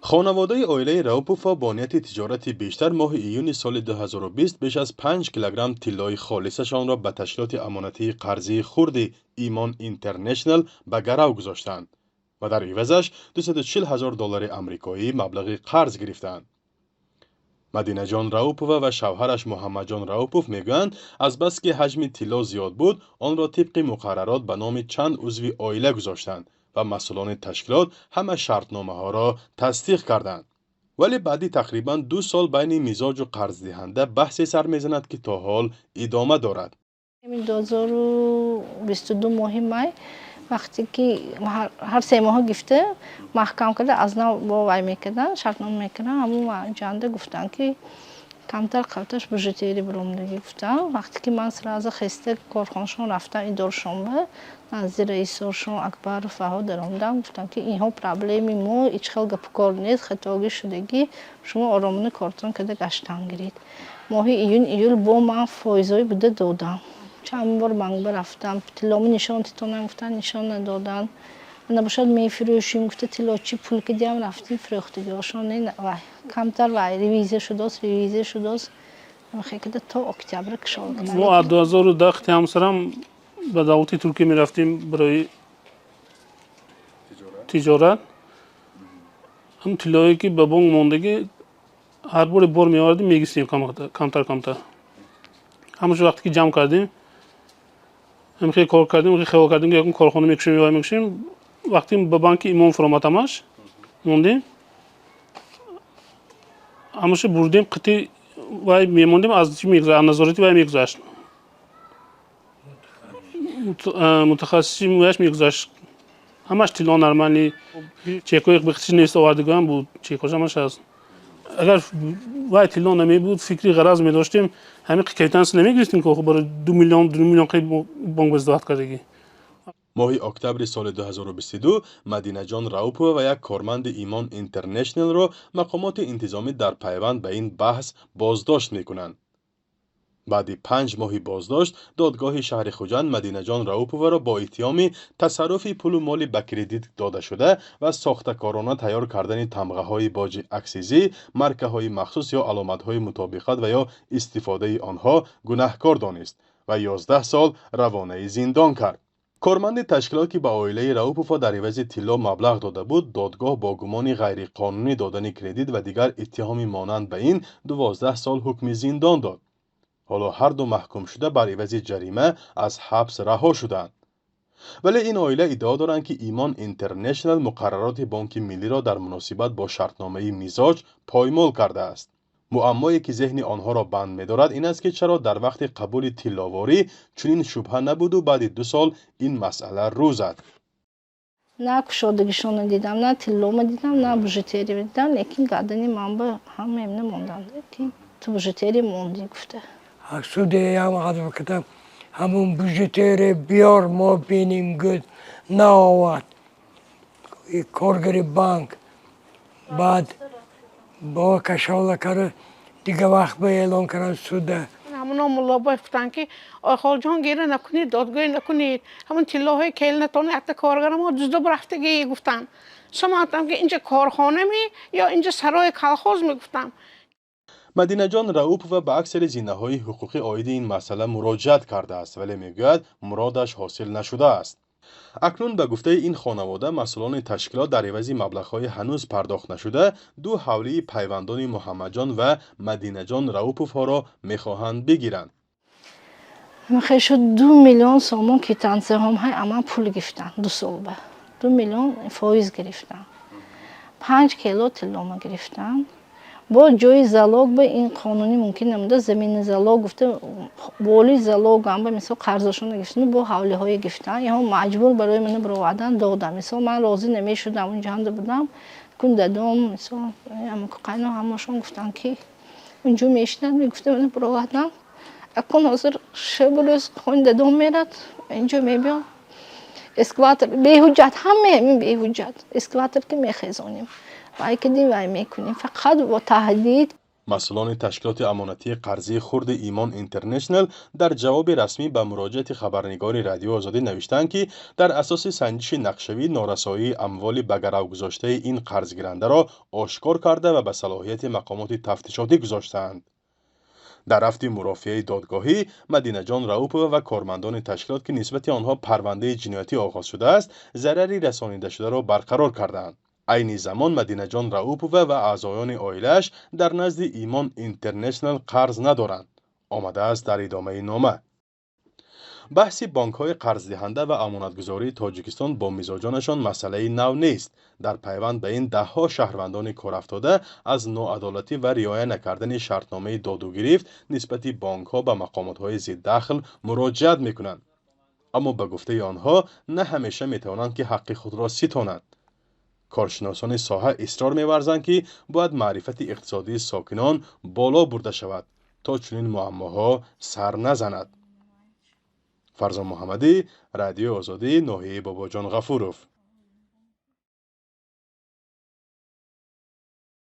خانواده عائله راوپوف با نیت تجارتی بیشتر ماه ایون سال 2020 بیش از 5 کیلوگرم طلای خالصشان را به تشکیلات امانتی قرضی خرد ایمان اینترنشنل به گرو گذاشتند و در عوضش 240,000 دلار آمریکایی مبلغ قرض گرفتند. مدینه جان راوپوف و شوهرش محمد جان راوپوف میگویند از بس که حجم طلا زیاد بود آن را طبق مقررات به نام چند عضو عائله گذاشتند و مسئولان تشکیلات همه شرطنامه ها را تصدیق کردند. ولی بعدی تقریبا 2 سال بین میزاج و قرض دهنده بحثی سر میزند که تا حال ادامه دارد. 2022 ماه مای وقتی که هر 3 ماه گفته محکم کرده از نو با وای میکردن شرطنامه میکردن همون جانده گفتن که کمتر قبطش بجتیری برامدگی گفتن. وقتی که من سرازه خسته کارخانشون رفتم ادارشون به نزدیک رئیسشون اکبر فهاد درآمدم گفتم که اینها پرابلمی ما هیچ خیلی گپکار نیست خطاگی شدگی شما آرامونه کارتون کده گشتن گیرید. ماه ایول با من فایزای بوده دادم چند بار بانک رفتم طلامو نشان تیتونم گفتن نشان ندادن من نباشد میفروشیم گفته طلا چی پول که دیام رفتیم فروختگیشون نه کمتر وای ریویزه شده است میخواد که تا اکتبر کشال کنه. ما 2010 همسرم به دعوت ترکیه می رفتیم برای تجارت. هم طلایی که به بانک موندگی هر بار می آوردیم میگیستیم کمتر. همون وقتی که جمع کردیم هم خیلی کار کردیم که یکم کارخانه میکشیم وقتی به بانک ایمان فراماتماش موندیم همش بردیم قطعی وای میموندیم از چی میگذشت نظارتی وای میگذشت متخصصی مویش میگذشت همش طلا نرمالی چکوی بخشی نیست آوردگان بود چکوش همش هست. اگر وای طلا نمی بود فکری غرض می داشتیم همین کیتانس نمیگرفتیم که برای 2 میلیون قیمت بانک بزداد کردگی. ماه اکتبر سال 2022 مدینه جان راوپوف و یک کارمند ایمان اینترنشنل را مقامات انتظامی در پیوند به این بحث بازداشت میکنند. بعد 5 ماه بازداشت دادگاه شهر خوجند مدینه جان راوپوف را با اتهام تصرف پول و مال به کردیت داده شده و ساخته‌کارانه تیار کردن تمغه های باج اکسیزی، مارکه های مخصوص یا علامت های مطابقت و یا استفاده آنها گناهکار دانست و 11 سال روانه زندان کرد. کارمند تشکیلات که به عائله راوپوف در عوض طلا مبلغ داده بود دادگاه با گمان غیرقانونی دادن کردیت و دیگر اتهام مانند به این 12 سال حکم زندان داد. حالا هر دو محکوم شده بر عوض جریمه از حبس رها شدند. ولی این عائله ادعا دارند که ایمان اینترنشنل مقررات بانک ملی را در مناسبت با شرطنامه میزاج پایمال کرده است. معمایی که ذهن آنها را بند می‌دارد این است که چرا در وقت قبول طلاواری چنین شبهه نبود و بعد 2 سال این مسئله رو زد. نه کشادگیشون دیدم نه طلامو دیدم نه بجتیری دیدم لیکن گردنی من به هم ممنون موندم که تو بجتیری موندی گفته. سوده هم advokatam همون بجتیر بیار ما بینیم گد نه آورد کارگری بانک بعد با کشاله کرد دیگه وقت به اعلان کردن سوده همونا ملا باید گفتن که آقا جان گیره نکنید دادگاهی نکنید همون طلاهای کیل نتونه حتی کارگرم ها دزده برفتگی گفتن سمعتم که اینجا کارخانه می یا اینجا سرای کلخوز می گفتم. مدینه جان راوپوف به اکثر زینه‌های حقوقی عاید این مسئله مراجعت کرده است ولی میگوید مرادش حاصل نشده است. اکنون به گفته این خانواده مسئولان تشکیلات در عوض مبلغ‌های هنوز پرداخت نشده 2 حوله پیوندان محمد جان و مدینه جان راوپوف ها را میخواهند بگیرند. میخوای شد 2 میلیون سومون کیتانسه هم های اما پول گرفتن 2 سال به 2 میلیون فایز گرفتن 5 کیلو طلا گرفتن با جای زالوگ به این قانونی ممکن نمیده زمین زالوگ گفته بالی زالوگ هم به مثلا قرضشون گرفتن با حواله های گرفتن یا مجبور برای من برآوردن دادم مثلا من راضی نمیشدم اونجا هم بودم کن دادم مثلا اما قینا همشون گفتن که اونجا میشنن میگفته من برآوردم اکن حاضر شب روز خون دادم میرد اینجا میبیام اسکواتر به حجت همه به حجت اسکواتر که میخزونیم وای که دی وای میکنیم فقط با تهدید مسئولان تشکیلات امانتی قرضی خرد ایمان اینترنشنل در جواب رسمی به مراجعه خبرنگار رادیو آزادی نوشتند که در اساس سنجش نقشه‌ای نارسایی اموال به گرو گذاشته این قرضگیرنده را آشکار کرده و به صلاحیت مقامات تفتیشاتی گذاشتند. در هفته مرافعه دادگاهی مدینه جان راوپو و کارمندان تشکیلات که نسبت آنها پرونده جنایتی آغاز شده است ضرری رسانیده شده را برقرار کردند. عین زمان مدینه جان راوپو و اعضایان عائله‌اش در نزد ایمان اینترنشنل قرض ندارند. آمده است در ادامه نامه. بحث بانک‌های قرض دهنده و امانتگزاری تاجیکستان با مزاجانشان مسئله نو نیست. در پیوند به این ده‌ها شهروندان کارافتاده از ناعدالتی و رعایت نکردن شرطنامه داد و گرفت نسبت بانک‌ها به مقامات‌های ضد دخل مراجعت می‌کنند. اما به گفته آنها نه همیشه می‌توانند که حق خود را ستانند. کارشناسان ساحه اصرار می‌ورزند که باید معرفت اقتصادی ساکنان بالا برده شود تا چنین معماها سر نزند. فرزان محمدی، رادیو آزادی، ناحیه باباجان غفورов.